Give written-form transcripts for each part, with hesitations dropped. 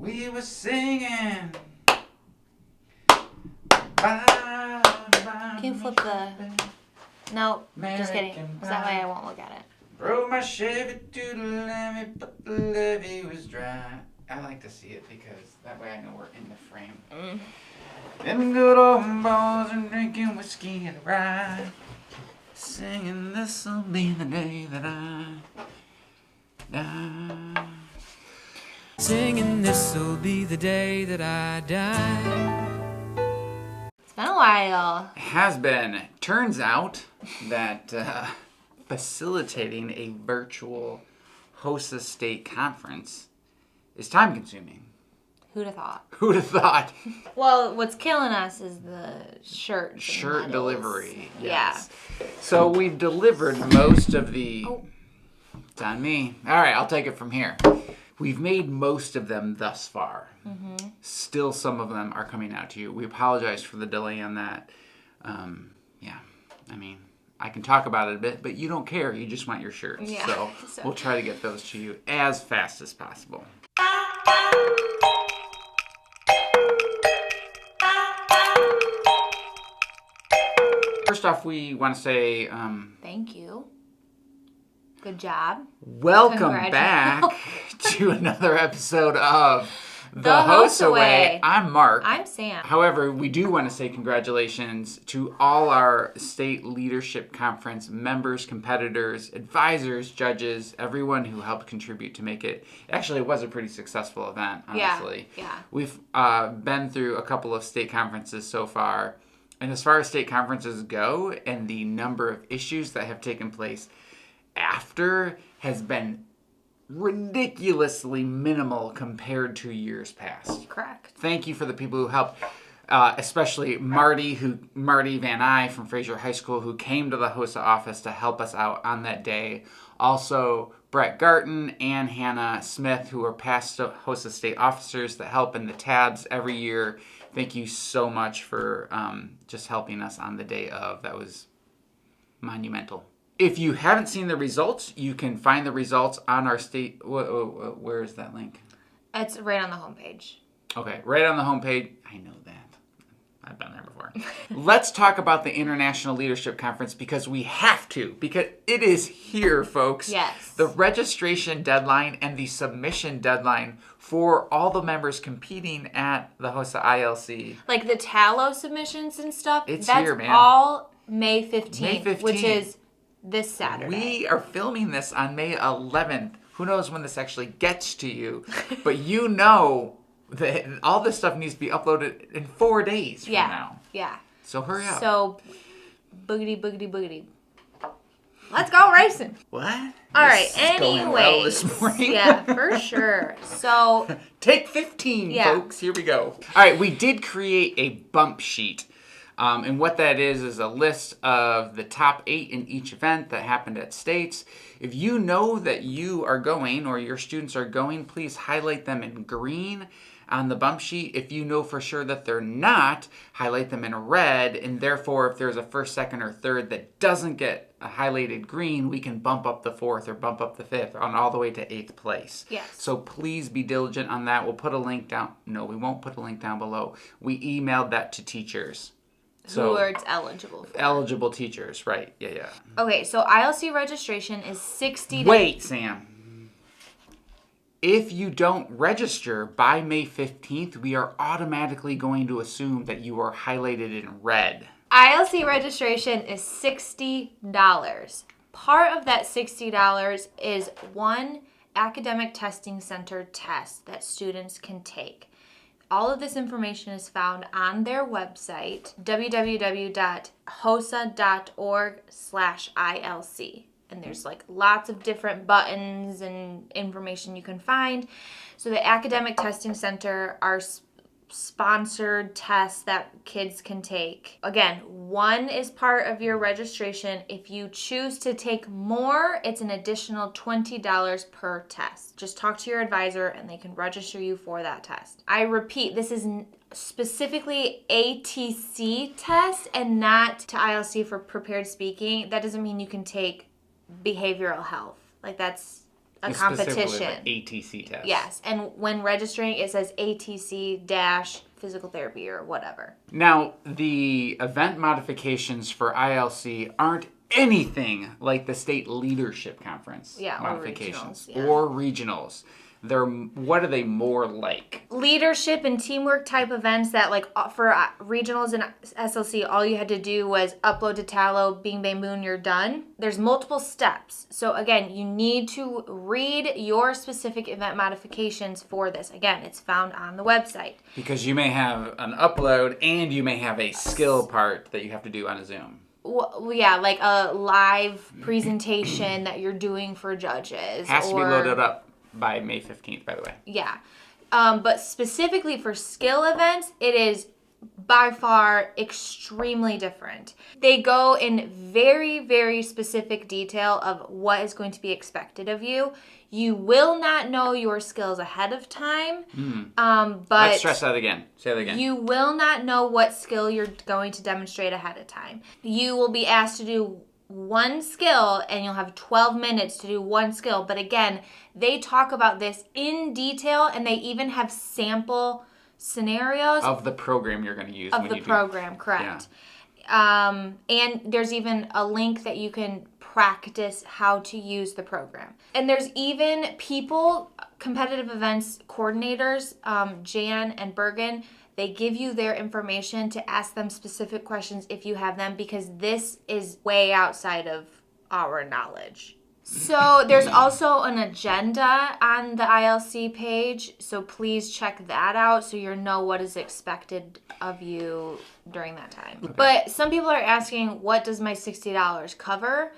We were singing. Bye, Can you flip the... No, just kidding. Because that way I won't look at it. Rode my Chevy to the levee, but the levee was dry. I like to see it because that way I know we're in the frame. Them good old boys are drinking whiskey and rye, singing this'll be the day that I die. Singing this'll be the day that I die. It's been a while. It has been. Turns out that facilitating a virtual HOSA state conference is time consuming. Who'd have thought? Who'd have thought? Well, what's killing us is the shirts. Shirt delivery. Yes. Yeah. So we've delivered most of the... Oh. It's on me. All right, I'll take it from here. We've made most of them thus far. Mm-hmm. Still, some of them are coming out to you. We apologize for the delay on that. Yeah, I mean, I can talk about it a bit, but you don't care. You just want your shirts. Yeah. So we'll try to get those to you as fast as possible. First off, we want to say... Thank you. Good job. Welcome back to another episode of The HOSA Way. I'm Mark. I'm Sam. However, we do want to say congratulations to all our state leadership conference members, competitors, advisors, judges, everyone who helped contribute to make it. Actually, it was a pretty successful event, honestly. Yeah. We've been through a couple of state conferences so far. And as far as state conferences go and the number of issues that have taken place after has been ridiculously minimal compared to years past. Correct. Thank you for the people who helped, especially Marty Van Eye from Fraser High School, who came to the HOSA office to help us out on that day. Also, Brett Garton and Hannah Smith, who are past HOSA state officers that help in the tabs every year. Thank you so much for just helping us on the day of. That was monumental. If you haven't seen the results, you can find the results on our state... Where is that link? It's right on the homepage. Okay, right on the homepage. I know that. I've been there before. Let's talk about the International Leadership Conference because we have to. Because it is here, folks. Yes. The registration deadline and the submission deadline for all the members competing at the HOSA ILC. Like the tallow submissions and stuff. It's here, man. That's all May 15th. May 15th. Which is this Saturday. We are filming this on May 11th. Who knows when this actually gets to you. But you know that all this stuff needs to be uploaded in 4 days from now. Yeah. So hurry up. So, boogity, boogity, boogity. Let's go racing. What? All right, going well this morning. Yeah, for sure. So, take 15, folks. Here we go. All right, we did create a bump sheet. And what that is a list of the top 8 in each event that happened at states. If you know that you are going or your students are going, please highlight them in green on the bump sheet. If you know for sure that they're not, highlight them in red. And therefore, if there's a first, second, or third that doesn't get a highlighted green, we can bump up the 4th or bump up the 5th on all the way to 8th place. Yes. So please be diligent on that. We'll put a link down. No, we won't put a link down below. We emailed that to teachers. So, who are eligible for. Eligible teachers, right. Yeah. Okay, so ILC registration is $60. Wait, Sam. If you don't register by May 15th, we are automatically going to assume that you are highlighted in red. ILC registration is $60. Part of that $60 is one academic testing center test that students can take. All of this information is found on their website, www.hosa.org/ILC. And there's like lots of different buttons and information you can find. So the Academic Testing Center are sponsored tests that kids can take. Again, one is part of your registration. If you choose to take more, it's an additional $20 per test. Just talk to your advisor and they can register you for that test. I repeat, this is specifically ATC test and not to ILC for prepared speaking. That doesn't mean you can take behavioral health. Like that's a Specifically competition. the ATC test. Yes, and when registering, it says ATC-physical therapy or whatever. Now, the event modifications for ILC aren't anything like the state leadership conference modifications or regionals. What are they more like? Leadership and teamwork type events that, like, for regionals and SLC, all you had to do was upload to Tallow, bing, bang, boom, you're done. There's multiple steps. So, again, you need to read your specific event modifications for this. Again, it's found on the website. Because you may have an upload and you may have a skill part that you have to do on a Zoom. Well, yeah, like a live presentation that you're doing for judges. Has to be loaded up by May 15th, by the way. Yeah. But specifically for skill events, it is by far extremely different. They go in very, very specific detail of what is going to be expected of you. You will not know your skills ahead of time. But let's stress that again. Say that again. You will not know what skill you're going to demonstrate ahead of time. You will be asked to do one skill and you'll have 12 minutes to do one skill. But again, they talk about this in detail and they even have sample scenarios of the program you're going to use. Of the program, correct. Yeah. And there's even a link that you can practice how to use the program. And there's even competitive events coordinators, Jan and Bergen, they give you their information to ask them specific questions if you have them, because this is way outside of our knowledge. So there's also an agenda on the ILC page, so please check that out so you know what is expected of you during that time. Okay. But some people are asking, what does my $60 cover?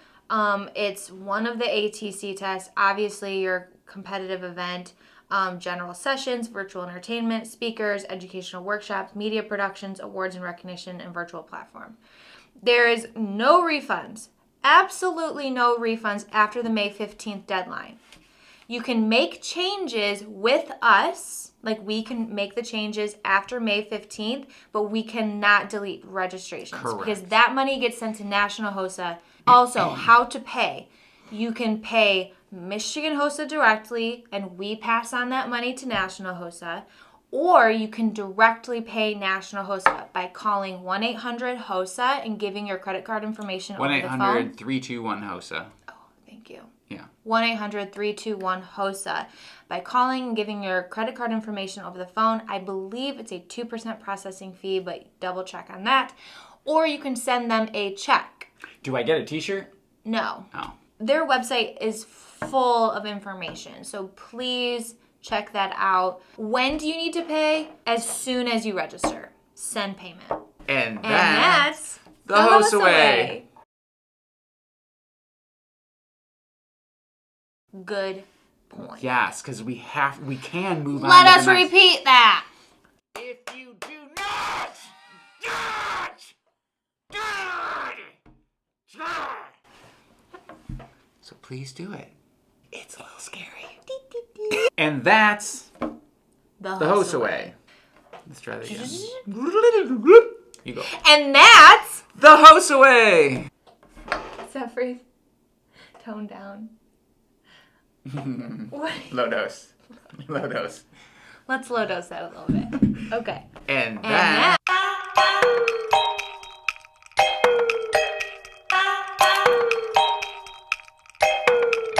It's one of the ATC tests, obviously your competitive event, general sessions, virtual entertainment, speakers, educational workshops, media productions, awards and recognition, and virtual platform. There is no refunds. Absolutely no refunds after the May 15th deadline. You can make changes with us, like we can make the changes after May 15th, but we cannot delete registrations. Correct. Because that money gets sent to National HOSA. Also, how to pay. You can pay Michigan HOSA directly, and we pass on that money to National HOSA. Or you can directly pay National HOSA by calling 1-800-HOSA and giving your credit card information over the phone. 1-800-321-HOSA. Oh, thank you. Yeah. 1-800-321-HOSA. By calling and giving your credit card information over the phone, I believe it's a 2% processing fee, but double check on that. Or you can send them a check. Do I get a t-shirt? No. Oh. Their website is full of information, so please check that out. When do you need to pay? As soon as you register. Send payment. And that's the HOSA Way. Good point. Yes, because we can move on. Let us repeat that. If you do not, so please do it. It's a little scary. And that's the HOSA Way. Let's try that again. You go. And that's the HOSA Way. Is that phrase? Tone down. Low dose. Low dose. Let's low dose that a little bit. Okay. And that